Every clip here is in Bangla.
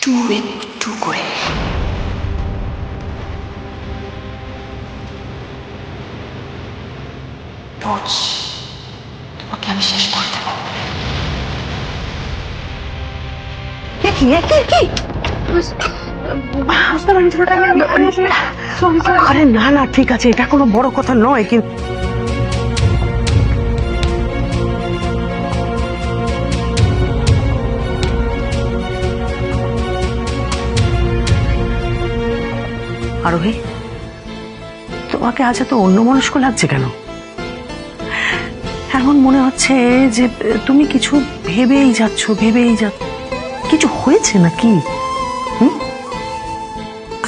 একটু করে রোজ তোমাকে আমি শেষ করে দেবো। আরে না না, ঠিক আছে, এটা কোনো বড় কথা নয়। কিন্তু আরোহী, তোমাকে আজ এত অন্যমনস্ক লাগছে কেন? এমন মনে হচ্ছে যে তুমি কিছু ভেবেই যাচ্ছ। কিছু হয়েছে নাকি?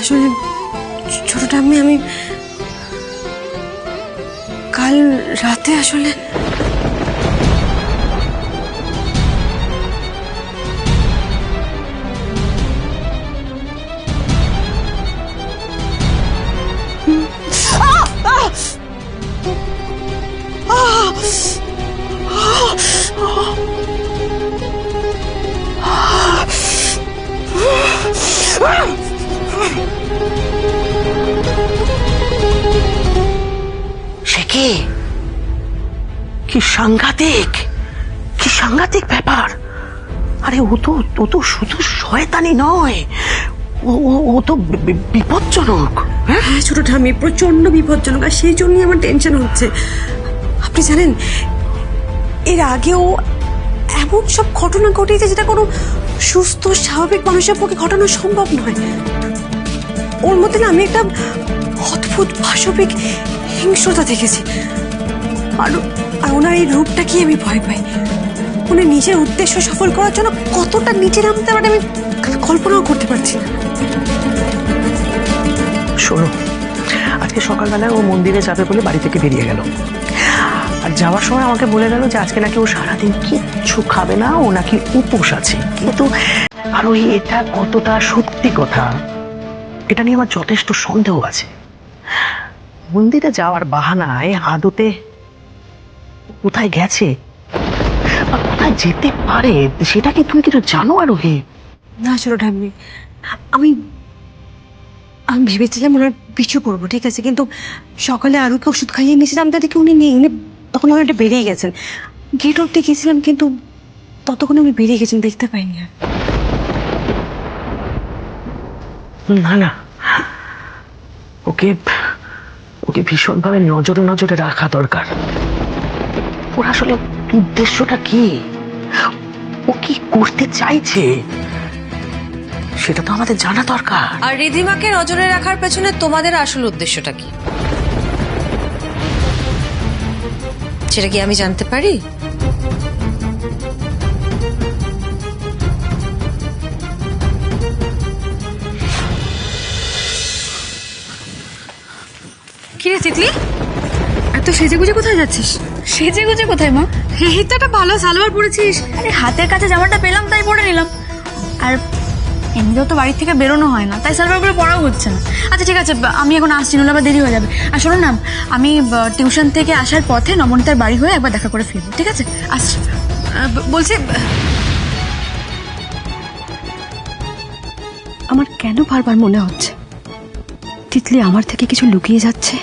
আসলে ছোটটা আমি কাল রাতে আসলে সে কি সাংঘাতিক ব্যাপার! আরে ও তো শুধু শয়তানি নয়, ও তো বিপজ্জনক। হ্যাঁ ছোটটা আমি প্রচন্ড বিপজ্জনক, আর সেই জন্যই আমার টেনশন হচ্ছে। আপনি জানেন এর আগেও এমন সব ঘটনা ঘটেছে যেটা কোনো সুস্থ স্বাভাবিক মানুষের পক্ষে ঘটানো সম্ভব নয়। ওর মধ্যে না আমি একটা অদ্ভুত পাশবিক হিংস্রতা দেখেছি। আর ওনার এই রূপটা কি আমি ভয় পাই। উনি নিজের উদ্দেশ্য সফল করার জন্য কতটা নিচে নামতে পারে আমি কল্পনাও করতে পারছি না। শোনো, আজকে সকালবেলায় ও মন্দিরে যাবে বলে বাড়ি থেকে বেরিয়ে গেল, আর যাওয়ার সময় আমাকে বলে গেল যে আজকে নাকি ও সারাদিন কিচ্ছু খাবে না, ও নাকি উপোস আছে। কিন্তু আরো এটা কতটা সত্যি কথা, এটা নিয়ে আমার যথেষ্ট সন্দেহ আছে। মন্দিরে যাওয়ার বাহানায় আদতে কোথায় গেছে বা কোথায় যেতে পারে সেটা কি তুমি কিছু জানো আরোহী? না ছোটটা আমি ভেবেছিলাম ওনার পিছু করবো, ঠিক আছে, কিন্তু সকালে আরুকে ওষুধ খাইয়ে নিয়েছিলাম, তা দেখি উনি নেই। উনি তখন অনেকটা বেরিয়ে গেছেন। গেট অব্দি গেছিলাম কিন্তু ততক্ষণে উনি বেরিয়ে গেছেন, দেখতে পাইনি আর। না না, ওকে ভীষণভাবে নজরে রাখা দরকার। ওর আসলে উদ্দেশ্যটা কি, ও কি করতে চাইছে সেটা তো আমাদের জানা দরকার। আর রিধিমাকে নজরে রাখার পেছনে তোমাদের আসল উদ্দেশ্যটা কি সেটা কি আমি জানতে পারি? কিরে তিতলি, এত সেজে গুজে কোথায় যাচ্ছিস? সেজে গুজে কোথায় মা? এই তো একটা ভালো সালোয়ার পরেছিস। আরে হাতের কাছে জামাটা পেলাম তাই পরে নিলাম। আর এমনিতেও তো বাড়ি থেকে বেরোনো হয় না, তাই সালোয়ারগুলো পরাও হচ্ছে না। আচ্ছা ঠিক আছে, আমি এখন আসছি, নইলে আবার দেরি হয়ে যাবে। আর শোনো না, আমি টিউশন থেকে আসার পথে নমনীতার বাড়ি হয়ে একবার দেখা করে ফিরবো, ঠিক আছে? আসছি। বলছি আমার কেন বারবার মনে হচ্ছে তিতলি আমার থেকে কিছু লুকিয়ে যাচ্ছে।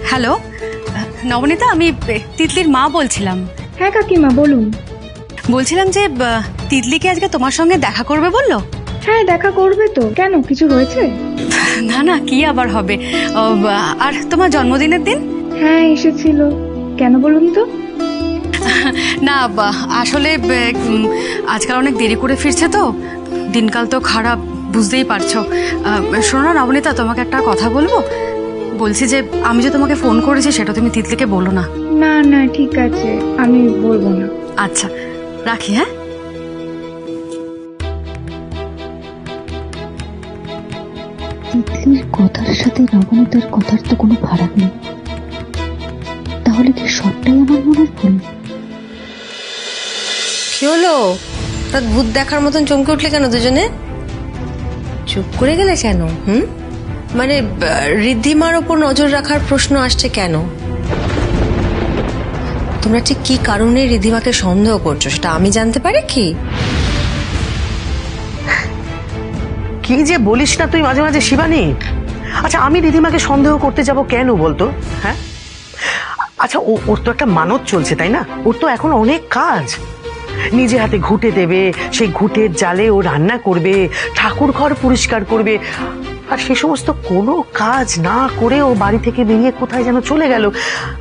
হ্যালো নবনীতা, আমি তিতলির মা বলছিলাম। হ্যাঁ কাকিমা বলুন। বলছিলাম যে তিতলিকে আজকে তোমার সঙ্গে দেখা করবে বললো। হ্যাঁ দেখা করবে তো, কেন কিছু হয়েছে? না না, কি আবার হবে। আর তোমার জন্মদিনের দিন? হ্যাঁ এসেছিল, কেন বলুন তো? না আসলে আজকাল অনেক দেরি করে ফিরছে তো, দিনকাল তো খারাপ, বুঝতেই পারছো। শোনো না নবনীতা, তোমাকে একটা কথা বলবো। বলছি যে আমি যে তোমাকে ফোন করেছি সেটা তুমি তিতলিকে বলো না। না না ঠিক আছে, আমি বলবো না। আচ্ছা রাখি। হ্যাঁ তিতলির কথার সাথে নবনীতার কথার তো কোনো ফারাক নেই, তাহলে কি সবটাই আমার মনের ভুল? কি হলো? তার ভূত দেখার মতন চমকে উঠলে কেন দুজনে? চুপ করে গেলে কেন? মানে রিদ্ধিমার ওপর নজর রাখার প্রশ্ন আসছে কেন? তোমরা ঠিক কি কারণে রিধিমাকে সন্দেহ করছো সেটা আমি জানতে পারি কি? কি যে বলিস না তুই মাঝে মাঝে শিবানী। আচ্ছা আমি রিধিমাকে সন্দেহ করতে যাব কেন বলতো? হ্যাঁ আচ্ছা ওর তো একটা মানত চলছে তাই না? ওর তো এখন অনেক কাজ, নিজে হাতে ঘুঁটে দেবে, সেই ঘুঁটের জালে ও রান্না করবে, ঠাকুর ঘর পরিষ্কার করবে, আর সে সমস্ত কোনো কাজ না করে ও বাড়ি থেকে বেরিয়ে কোথায় যেন চলে গেল।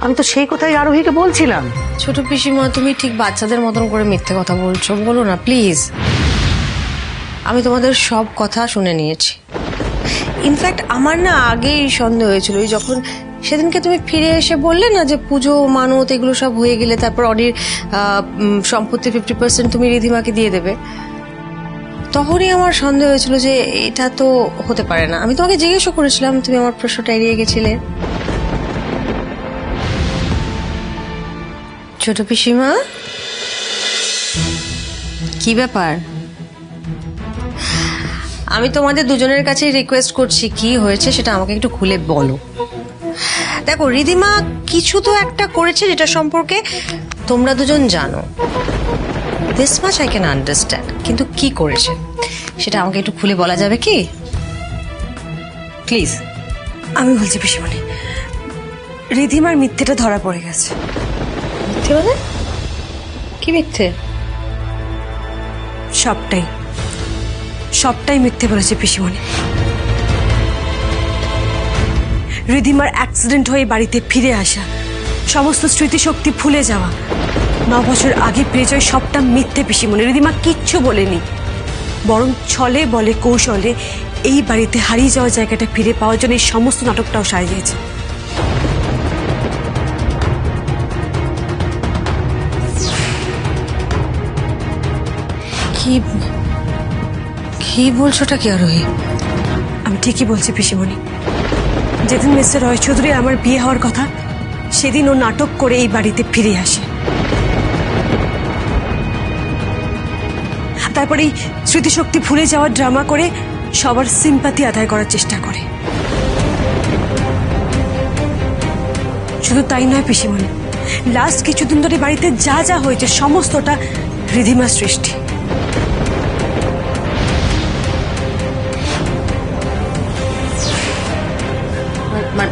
আমি তো সেই কথাই আরোহীকে বলছিলাম। ছোট পিসিমা, তুমি ঠিক বাচ্চাদের মতন করে মিথ্যে কথা বলছো, বলো না প্লিজ। আমি তোমাদের সব কথা শুনে নিয়েছি। ইনফ্যাক্ট আমার না আগেই সন্দেহ হয়েছিল, ওই যখন সেদিনকে তুমি ফিরে এসে বললে না যে পুজো মানত এগুলো সব হয়ে গেলে তারপর অডির সম্পত্তি 50% তুমি রিধিমাকে দিয়ে দেবে, তখনই আমার সন্দেহ হয়েছিল যে এটা তো হতে পারে না। আমি তোমাকে জিজ্ঞেসও করেছিলাম, তুমি আমার প্রশ্নটা এড়িয়ে গেছিলে। ছোট পিসিমা, কি ব্যাপার? আমি তোমাদের দুজনের কাছে রিকোয়েস্ট করছি, কি হয়েছে সেটা আমাকে একটু খুলে বলো। দেখো, রিধিমা কিছু তো একটা করেছে যেটা সম্পর্কে তোমরা দুজন জানো, this much I can understand, কিন্তু কি করেছে সেটা আমাকে একটু খুলে বলা যাবে কি প্লিজ? আমি বলছি পিসিমণি, রিধিমার মিথ্যেটা ধরা পড়ে গেছে। মিথ্যে মানে? কি মিথ্যে? সবটাই সবটাই মিথ্যে বলেছে পিসিমণি। রিধিমার অ্যাক্সিডেন্ট হয়ে বাড়িতে ফিরে আসা, সমস্ত স্মৃতিশক্তি ভুলে যাওয়া, 9 বছর আগে পেয়ে যায়, সবটা মিথ্যে পিসিমণি। রিধিমা কিচ্ছু বলেনি, বরং ছলে বলে কৌশলে এই বাড়িতে হারিয়ে যাওয়া জায়গাটা ফিরে পাওয়ার জন্য এই সমস্ত নাটকটাও সাজিয়েছে। কি কি বলছোটা কি আরোহী? আমি ঠিকই বলছি পিসিমণি। যেদিন মিস্টার রয় চৌধুরী আমার বিয়ে হওয়ার কথা, সেদিন ও নাটক করে এই বাড়িতে ফিরে আসে। তারপরে এই স্মৃতিশক্তি ভুলে যাওয়ার ড্রামা করে সবার সিম্পাথি আদায় করার চেষ্টা করে। শুধু তাই নয় পিসিমণি, লাস্ট কিছুদিন ধরে বাড়িতে যা যা হয়েছে সমস্তটা রিধিমার সৃষ্টি।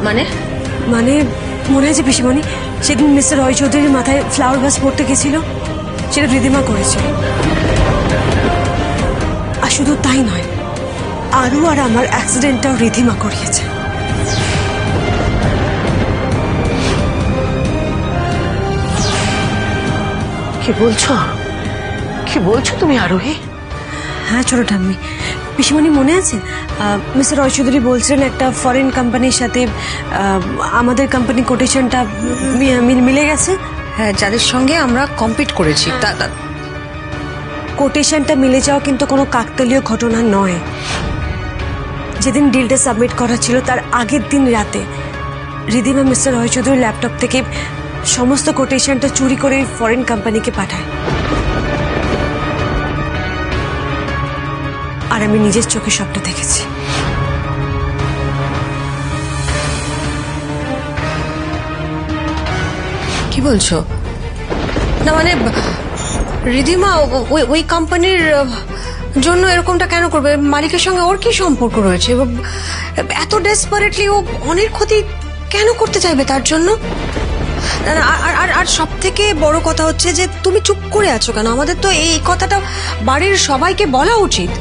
মানে মানে মনে আছে পিসিমণি, সেদিন মিস্টার রয় চৌধুরীর মাথায় ফ্লাওয়ার ভাস পড়তে গেছিল, সেটা রিধিমা করেছে। আর শুধু তাই নয়, আরু আর আমার অ্যাক্সিডেন্টটাও রিধিমা করিয়েছে। কি বলছো? কি বলছো তুমি আরোহী? হ্যাঁ ছোট ঠাম্মি, পিসিমণি মনে আছে মিস্টার রয় চৌধুরী বলছিলেন একটা ফরেন কোম্পানির সাথে আমাদের কোম্পানি কোটেশনটা মিলে গেছে। হ্যাঁ, যাদের সঙ্গে আমরা কম্পিট করেছি কোটেশনটা মিলে যাওয়া কিন্তু কোনো কাকতালীয় ঘটনা নয়। যেদিন ডিলটা সাবমিট করা ছিল তার আগের দিন রাতে রিধিমা মিস্টার রয় চৌধুরীর ল্যাপটপ থেকে সমস্ত কোটেশনটা চুরি করে ফরেন কোম্পানিকে পাঠায়। আর আমি নিজের চোখে সবটা দেখেছি। কি বলছো? না মানে রিধিমা ওই কোম্পানির জন্য এরকমটা কেন করবে? মালিকের সঙ্গে ওর কি সম্পর্ক রয়েছে? এত ডেসপারেটলি ও অনেক ক্ষতি কেন করতে চাইবে তার জন্য? আর সব থেকে বড় কথা হচ্ছে যে তুমি চুপ করে আছো কেন? আমাদের তো এই কথাটা বাড়ির সবাইকে বলা উচিত।